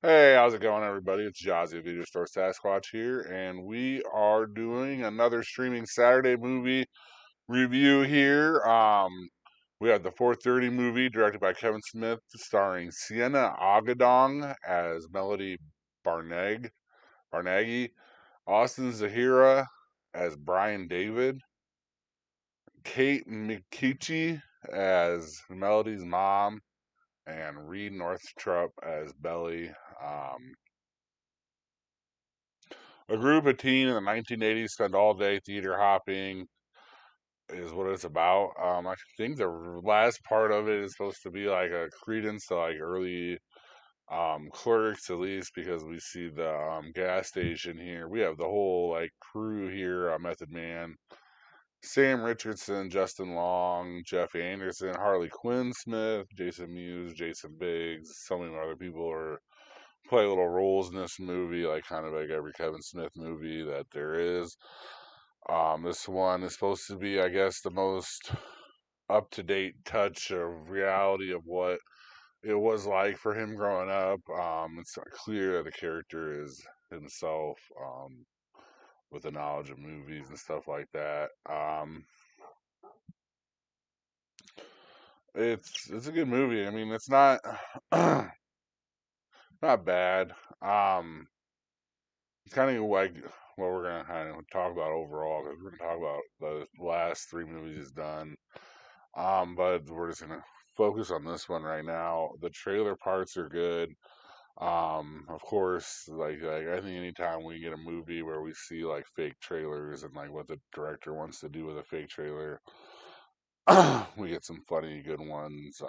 Hey, how's it going, everybody? It's Jazzy of Video Store Sasquatch here, and we are doing another streaming Saturday movie review here. We have the 4:30 movie directed by Kevin Smith, starring Sienna Agadong as Melody Barnaghi, Austin Zahira as Brian David, Kate McKeechee as Melody's mom, and Reed Northrup as Belly. Um, A group of teens in the 1980s spend all day theater hopping, is what it's about. I think the last part of it is supposed to be like a credence to like early Clerks, at least because we see the gas station here. We have the whole like crew here: Method Man, Sam Richardson, Justin Long, Jeff Anderson, Harley Quinn Smith, Jason Mewes, Jason Biggs. So many other people are play little roles in this movie, like kind of like every Kevin Smith movie that there is. This one is supposed to be, I guess, the most up to date touch of reality of what it was like for him growing up. It's clear that the character is himself, with the knowledge of movies and stuff like that. It's a good movie. I mean, it's not not bad. Um, it's kind of like what we're gonna kind of talk about overall, because we're gonna talk about the last three movies he's done. But we're just gonna focus on this one right now. The trailer parts are good. Of course, like I think anytime we get a movie where we see like fake trailers and like what the director wants to do with a fake trailer, we get some funny good ones.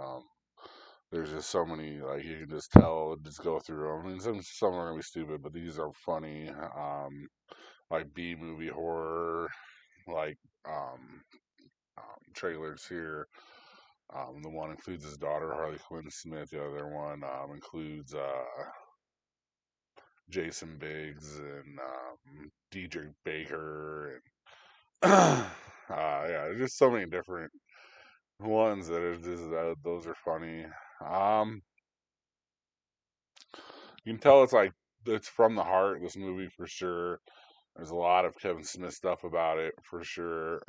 There's just so many, like you can just tell, just go through them. I mean, some are gonna be stupid, but these are funny. Like B movie horror, like um, trailers here. The one includes his daughter Harley Quinn Smith. The other one includes Jason Biggs and DJ Baker, and yeah, there's just so many different ones that are just those are funny. Um, you can tell it's like it's from the heart. This movie for sure. There's a lot of Kevin Smith stuff about it for sure.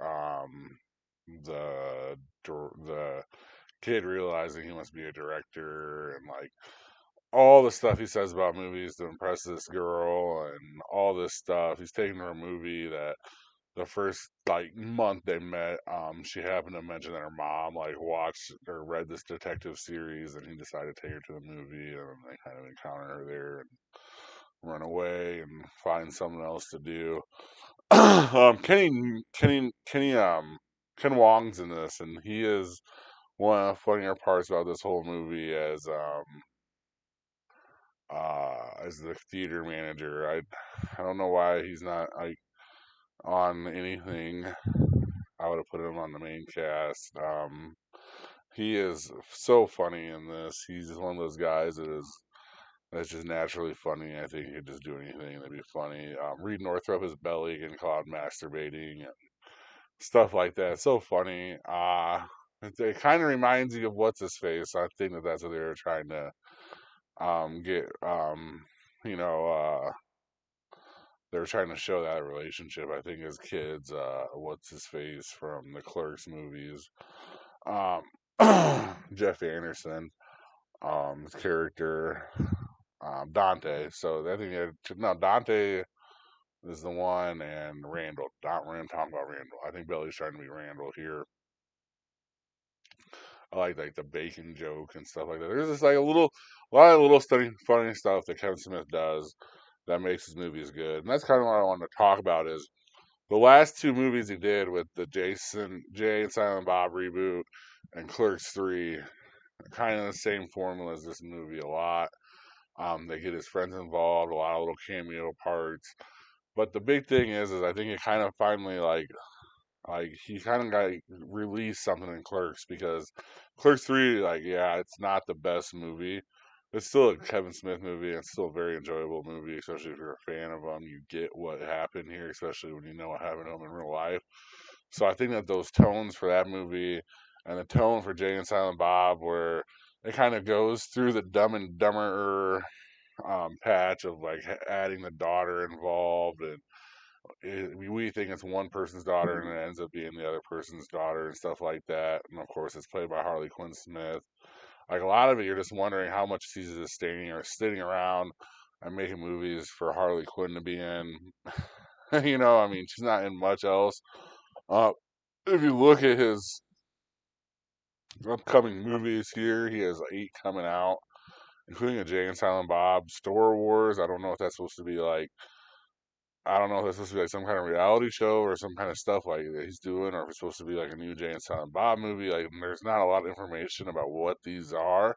The kid realizing he must be a director, and like all the stuff he says about movies to impress this girl and all this stuff. He's taking her a movie that the first like month they met, she happened to mention that her mom like watched or read this detective series, and he decided to take her to the movie, and they kind of encounter her there and run away and find something else to do. Ken Wong's in this, and he is one of the funnier parts about this whole movie as the theater manager. I don't know why he's not like on anything. I would have put him on the main cast. He is so funny in this. He's just one of those guys that's just naturally funny. I think he could just do anything that'd be funny. Reed Northrup is Belly getting caught masturbating and stuff like that. So funny. It kind of reminds you of what's his face. I think that's what they were trying to get. You know, they were trying to show that relationship. I think as kids, what's his face from the Clerks movies, um, Jeff Anderson, his character, Dante. So I think no Dante is the one, and Randall. Not Randall. Talking about Randall. I think Billy's trying to be Randall here. I like the bacon joke and stuff like that. There's just like a lot of little funny stuff that Kevin Smith does that makes his movies good, and that's kind of what I wanted to talk about. Is the last two movies he did with the Jay and Silent Bob reboot and Clerks 3, kind of the same formula as this movie a lot. They get his friends involved, a lot of little cameo parts. But the big thing is I think it kind of finally like he kind of got released something in Clerks, because Clerks 3, like, yeah, it's not the best movie. It's still a Kevin Smith movie. It's still a very enjoyable movie, especially if you're a fan of him. You get what happened here, especially when you know what happened to him in real life. So I think that those tones for that movie and the tone for Jay and Silent Bob, where it kind of goes through the Dumb and Dumber patch of like adding the daughter involved, and we think it's one person's daughter, and it ends up being the other person's daughter and stuff like that. And of course, it's played by Harley Quinn Smith. Like a lot of it, you're just wondering how much she's just sitting around and making movies for Harley Quinn to be in. I mean, she's not in much else. Uh, if you look at his upcoming movies here, he has 8 coming out, including a Jay and Silent Bob, Star Wars. I don't know if that's supposed to be like, I don't know if that's supposed to be like some kind of reality show or some kind of stuff like that he's doing, or if it's supposed to be like a new Jay and Silent Bob movie. Like, there's not a lot of information about what these are,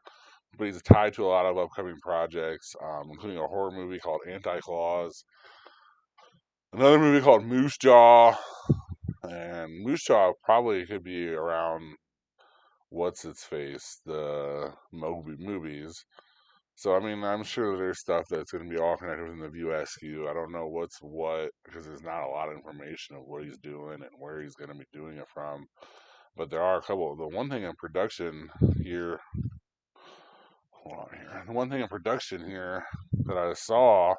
but he's tied to a lot of upcoming projects, including a horror movie called Anti-Claus, another movie called Moose Jaw, and Moose Jaw probably could be around what's its face, the movies. So I mean, I'm sure there's stuff that's going to be all connected within the View Askew. I don't know what's what because there's not a lot of information of what he's doing and where he's going to be doing it from. But there are a couple. The one thing in production here, hold on here. The one thing in production here that I saw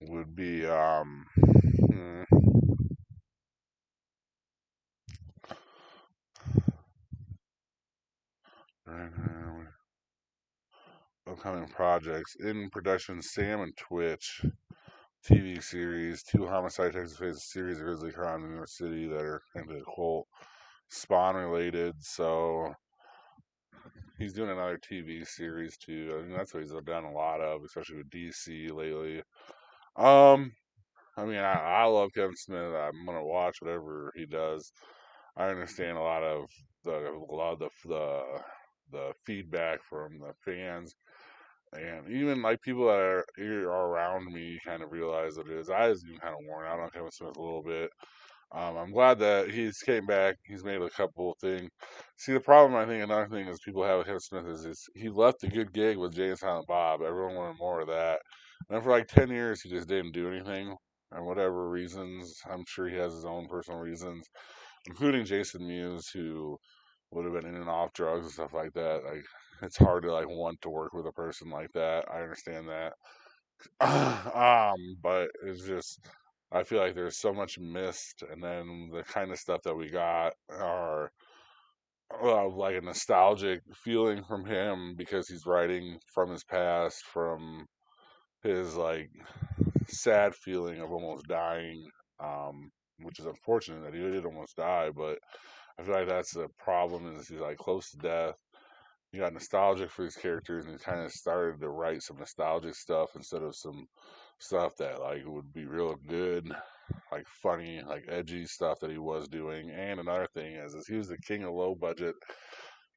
would be upcoming projects in production. Sam and Twitch TV series, 2 homicide Texas faces series of grisly crimes in New York City that are kind of quote Spawn related. So he's doing another TV series too. I mean, that's what he's done a lot of, especially with DC lately. Um, I mean, I love Kevin Smith. I'm gonna watch whatever he does. I understand a lot of the feedback from the fans, and even like people that are around me kind of realize that his eyes even kind of worn out on Kevin Smith a little bit. I'm glad that he's came back. He's made a couple of things. See, the problem I think another thing is people have with Kevin Smith is he left a good gig with Jay and Silent Bob. Everyone wanted more of that, and then for like 10 years he just didn't do anything. And whatever reasons, I'm sure he has his own personal reasons, including Jason Mewes, who would have been in and off drugs and stuff like that. Like it's hard to like want to work with a person like that. I understand that. But it's just I feel like there's so much missed, and then the kind of stuff that we got are like a nostalgic feeling from him because he's writing from his past, from his like sad feeling of almost dying, which is unfortunate that he did almost die, but I feel like that's the problem is he's like close to death. He got nostalgic for these characters and kind of started to write some nostalgic stuff instead of some stuff that like would be real good, like funny, like edgy stuff that he was doing. And another thing is he was the king of low budget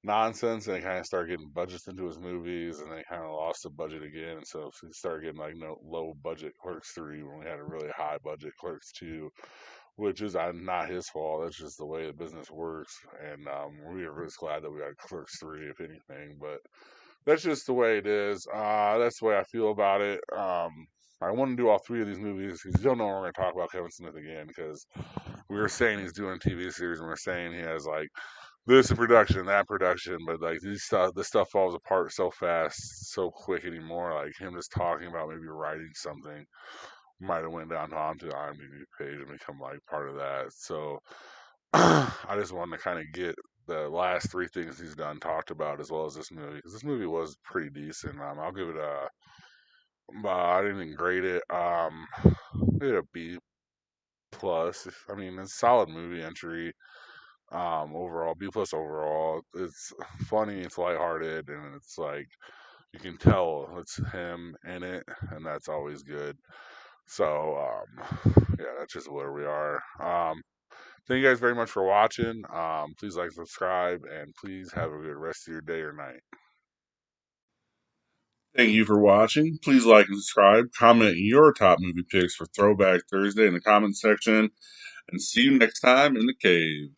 nonsense, and he kind of started getting budgets into his movies, and they kind of lost the budget again. And so he started getting like no low budget Clerks 3 when we had a really high budget Clerks 2, which is not his fault. That's just the way the business works. And we are just glad that we got Clerks 3, if anything. But that's just the way it is. That's the way I feel about it. I want to do all 3 of these movies because you don't know when we're going to talk about Kevin Smith again because we were saying he's doing a TV series and we're saying he has like this production, that production, but like this stuff falls apart so fast, so quick anymore. Like him just talking about maybe writing something might have went down onto the IMDb page and become like part of that. So I just wanted to kind of get the last 3 things he's done talked about as well as this movie because this movie was pretty decent. I'll give it a. I didn't even grade it. Give it a B plus. I mean, it's a solid movie entry. Overall, B plus overall. It's funny, it's lighthearted, and it's like you can tell it's him in it, and that's always good. So, yeah, that's just where we are. Thank you guys very much for watching. Please like, subscribe, and please have a good rest of your day or night. Thank you for watching. Please like and subscribe. Comment your top movie picks for Throwback Thursday in the comment section, and see you next time in the cave.